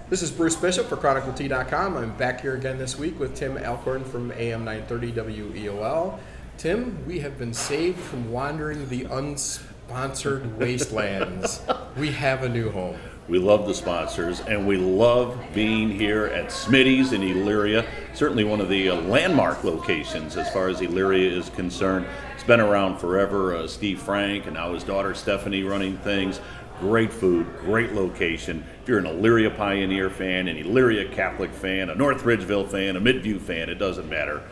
This is Bruce Bishop for ChronicleT.com. I'm back here again this week with Tim Alcorn from AM 930 WEOL. Tim, we have been saved from wandering the unsponsored wastelands. We have a new home. We love the sponsors, and we love being here at Smitty's in Elyria. Certainly one of the landmark locations as far as Elyria is concerned. It's been around forever. Steve Frank and now his daughter Stephanie running things. Great food, great location. If you're an Elyria Pioneer fan, an Elyria Catholic fan, a North Ridgeville fan, a Midview fan, it doesn't matter.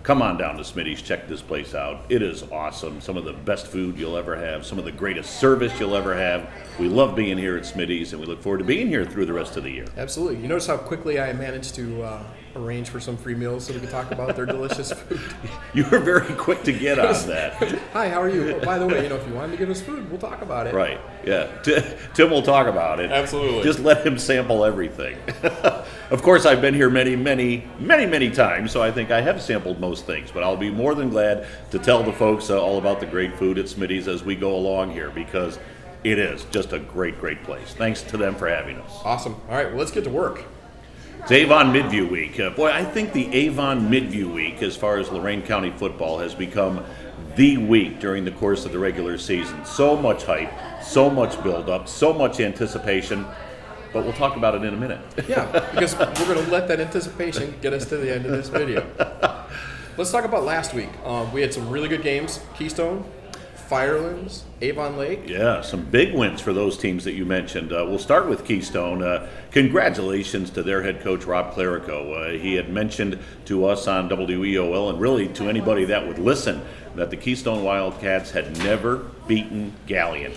Come on down to Smitty's, check this place out. It is awesome. Some of the best food you'll ever have, some of the greatest service you'll ever have. We love being here at Smitty's, and we look forward to being here through the rest of the year. Absolutely. You notice how quickly I managed to arrange for some free meals so we could talk about their delicious food. You were very quick to get on that. Hi, how are you? Oh, by the way, if you wanted to give us food, we'll talk about it. Right, yeah. Tim will talk about it. Absolutely. Just let him sample everything. Of course, I've been here many times, so I think I have sampled most things, but I'll be more than glad to tell the folks all about the great food at Smitty's as we go along here, because it is just a great place. Thanks to them for having us. Awesome. All right, well, let's get to work. It's Avon Midview Week. Boy, I think the Avon Midview Week, as far as Lorain County football, has become the week during the course of the regular season. So much hype, so much build-up, so much anticipation, but we'll talk about it in a minute. Yeah, because we're going to let that anticipation get us to the end of this video. Let's talk about last week. We had some really good games. Keystone, Firelands, Avon Lake. Yeah, some big wins for those teams that you mentioned. We'll start with Keystone. Congratulations to their head coach, Rob Clerico. He had mentioned to us on WEOL, and really to anybody that would listen, that the Keystone Wildcats had never beaten Galion.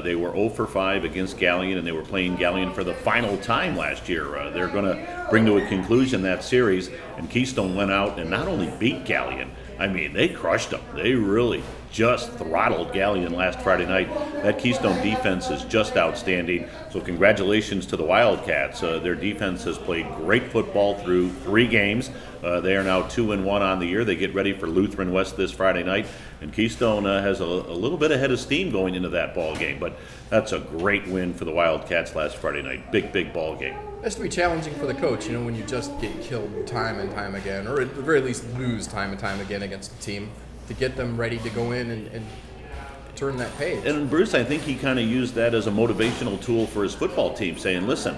They were 0 for 5 against Galion, and they were playing Galion for the final time last year. They're going to bring to a conclusion that series, and Keystone went out and not only beat Galion, I mean, they crushed them. They really just throttled Galion last Friday night. That Keystone defense is just outstanding. So congratulations to the Wildcats. Their defense has played great football through 3 games. They are now 2-1 on the year. They get ready for Lutheran West this Friday night. And Keystone has a little bit ahead of steam going into that ball game. But that's a great win for the Wildcats last Friday night. Big ball game. It has to be challenging for the coach, when you just get killed time and time again, or at the very least lose time and time again against a team, to get them ready to go in and turn that page. And Bruce, I think he kind of used that as a motivational tool for his football team, saying, listen,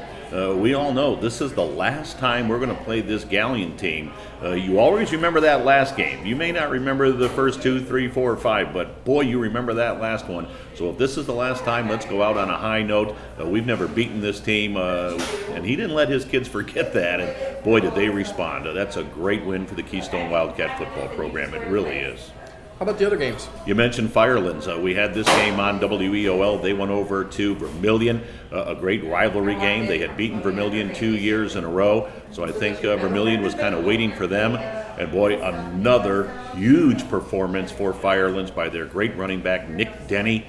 we all know this is the last time we're going to play this Galion team. You always remember that last game. You may not remember the first 2, 3, 4, or 5, but boy, you remember that last one. So if this is the last time, let's go out on a high note. We've never beaten this team, and he didn't let his kids forget that, and boy, did they respond. That's a great win for the Keystone Wildcat football program. It really is. How about the other games? You mentioned Firelands. We had this game on WEOL. They went over to Vermilion, a great rivalry game. They had beaten Vermilion 2 years in a row, so I think Vermilion was kind of waiting for them. And boy, another huge performance for Firelands by their great running back, Nick Denny.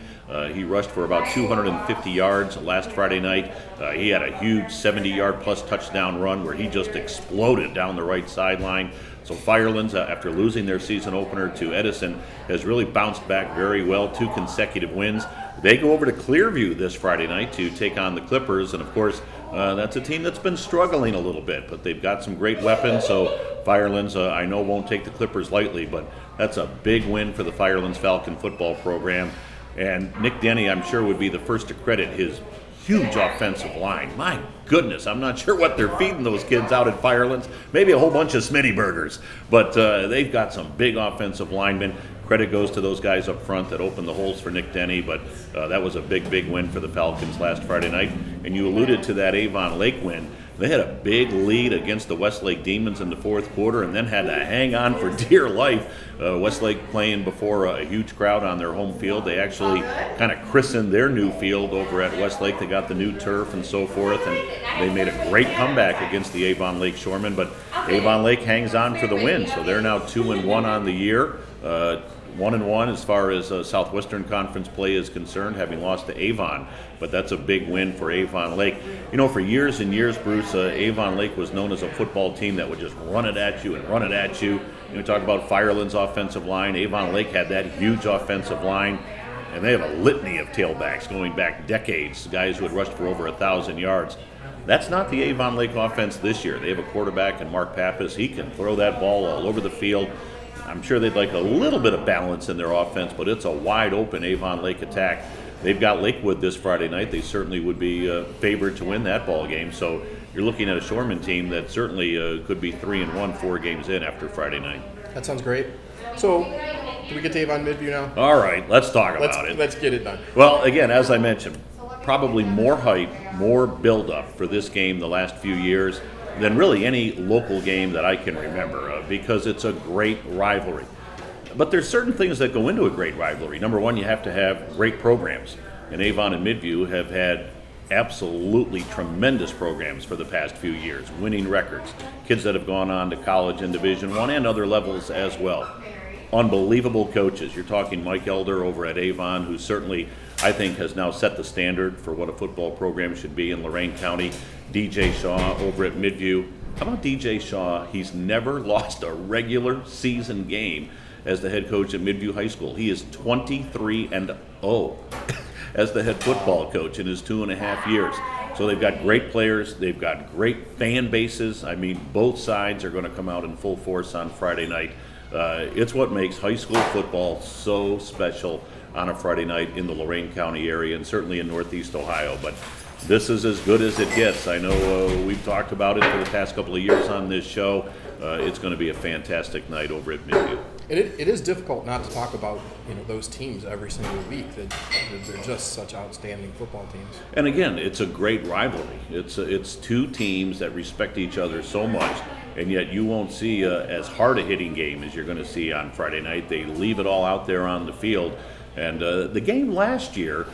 He rushed for about 250 yards last Friday night. He had a huge 70-yard plus touchdown run where he just exploded down the right sideline. So Firelands, after losing their season opener to Edison, has really bounced back very well, 2 consecutive wins. They go over to Clearview this Friday night to take on the Clippers, and of course, that's a team that's been struggling a little bit, but they've got some great weapons, so Firelands, I know, won't take the Clippers lightly, but that's a big win for the Firelands Falcon football program. And Nick Denny, I'm sure, would be the first to credit his huge offensive line. My goodness, I'm not sure what they're feeding those kids out at Firelands. Maybe a whole bunch of Smitty burgers. But they've got some big offensive linemen. Credit goes to those guys up front that opened the holes for Nick Denny. But that was a big win for the Falcons last Friday night. And you alluded to that Avon Lake win. They had a big lead against the Westlake Demons in the fourth quarter and then had to hang on for dear life. Westlake playing before a huge crowd on their home field. They actually kind of christened their new field over at Westlake. They got the new turf and so forth, and they made a great comeback against the Avon Lake Shoremen. But Avon Lake hangs on for the win, so they're now 2-1 on the year. 1-1 as far as Southwestern Conference play is concerned, having lost to Avon, but that's a big win for Avon Lake. For years and years, Bruce, Avon Lake was known as a football team that would just run it at you and run it at you. Talk about Firelands' offensive line. Avon Lake had that huge offensive line, and they have a litany of tailbacks going back decades, guys who had rushed for over 1,000 yards. That's not the Avon Lake offense this year. They have a quarterback in Mark Pappas. He can throw that ball all over the field. I'm sure they'd like a little bit of balance in their offense, but it's a wide open Avon Lake attack. They've got Lakewood this Friday night. They certainly would be favored to win that ball game. So you're looking at a Shoreman team that certainly could be 3-1 4 games in after Friday night. That sounds great. So, do we get to Avon Midview now? All right, let's talk about it. Let's get it done. Well, again, as I mentioned, probably more hype, more build-up for this game the last few years than really any local game that I can remember because it's a great rivalry. But there's certain things that go into a great rivalry. Number one, you have to have great programs. And Avon and Midview have had absolutely tremendous programs for the past few years, winning records, kids that have gone on to college and Division I and other levels as well. Unbelievable coaches. You're talking Mike Elder over at Avon, who certainly, I think, has now set the standard for what a football program should be in Lorain County. DJ Shaw over at Midview. How about DJ Shaw? He's never lost a regular season game as the head coach at Midview High School. He is 23-0 as the head football coach in his 2.5 years. So they've got great players. They've got great fan bases. I mean, both sides are going to come out in full force on Friday night. It's what makes high school football so special on a Friday night in the Lorain County area and certainly in Northeast Ohio. But this is as good as it gets. I know we've talked about it for the past couple of years on this show. It's going to be a fantastic night over at Midview. It is difficult not to talk about those teams every single week. They're just such outstanding football teams. And again, it's a great rivalry. It's two teams that respect each other so much, and yet you won't see as hard a hitting game as you're going to see on Friday night. They leave it all out there on the field. And the game last year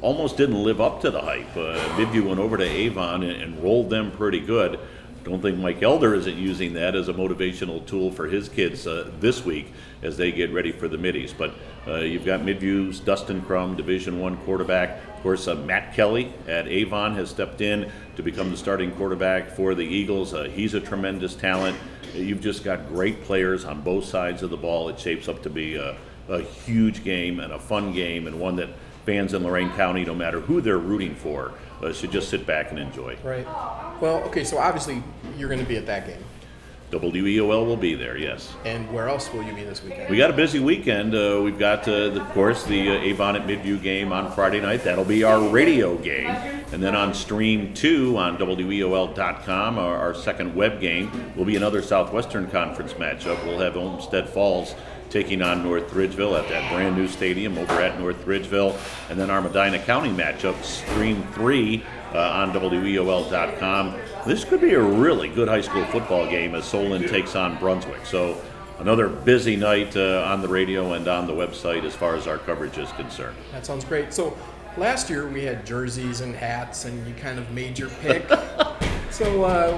almost didn't live up to the hype. Midview went over to Avon and rolled them pretty good. Don't think Mike Elder isn't using that as a motivational tool for his kids this week as they get ready for the middies. But you've got Midview's Dustin Crum, Division I quarterback. Of course, Matt Kelly at Avon has stepped in to become the starting quarterback for the Eagles. He's a tremendous talent. You've just got great players on both sides of the ball. It shapes up to be a huge game and a fun game, and one that fans in Lorain County, no matter who they're rooting for, should just sit back and enjoy. Right. Well, okay, so obviously you're going to be at that game. WEOL will be there, yes. And where else will you be this weekend? We got a busy weekend. We've got, of course, the Avon at Midview game on Friday night. That'll be our radio game. And then on Stream 2 on WEOL.com, our second web game, will be another Southwestern Conference matchup. We'll have Olmsted Falls taking on North Ridgeville at that brand new stadium over at North Ridgeville. And then our Medina County matchup, Stream 3 on WEOL.com. This could be a really good high school football game as Solon takes on Brunswick. So another busy night on the radio and on the website as far as our coverage is concerned. That sounds great. So last year we had jerseys and hats, and you kind of made your pick. So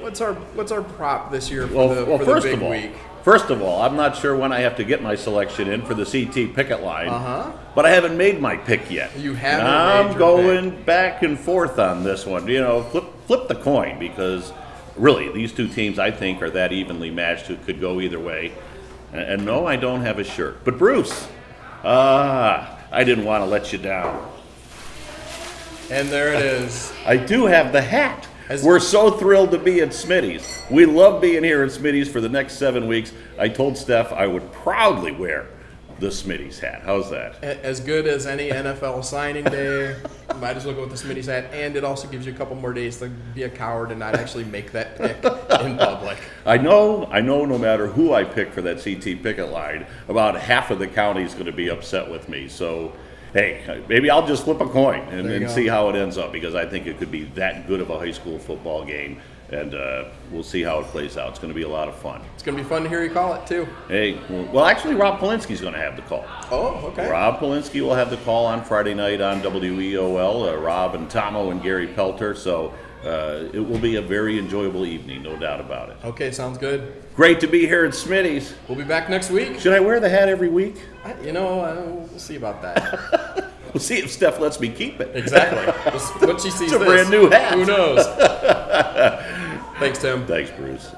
what's our prop this year for the big week? First of all, I'm not sure when I have to get my selection in for the CT picket line, but I haven't made my pick yet. You haven't I'm made your going pick. back and forth on this one. Flip the coin, because really these two teams I think are that evenly matched it could go either way. And no, I don't have a shirt. But Bruce, I didn't want to let you down. And there it is. I do have the hat. We're so thrilled to be at Smitty's. We love being here at Smitty's for the next 7 weeks. I told Steph I would proudly wear the Smitty's hat. How's that? As good as any NFL signing day. Might as well go with the Smitty's hat. And it also gives you a couple more days to be a coward and not actually make that pick in public. I know no matter who I pick for that CT picket line, about half of the county is going to be upset with me. So, hey, maybe I'll just flip a coin and see how it ends up, because I think it could be that good of a high school football game, and we'll see how it plays out. It's going to be a lot of fun. It's going to be fun to hear you call it, too. Hey, well, actually, Rob Polinsky's going to have the call. Oh, okay. Rob Polinsky will have the call on Friday night on WEOL, Rob and Tomo and Gary Pelter, so it will be a very enjoyable evening, no doubt about it. Okay, sounds good. Great to be here at Smitty's. We'll be back next week. Should I wear the hat every week? We'll see about that. We'll see if Steph lets me keep it. Exactly. What she sees It's a brand new hat. Who knows? Thanks, Tim. Thanks, Bruce.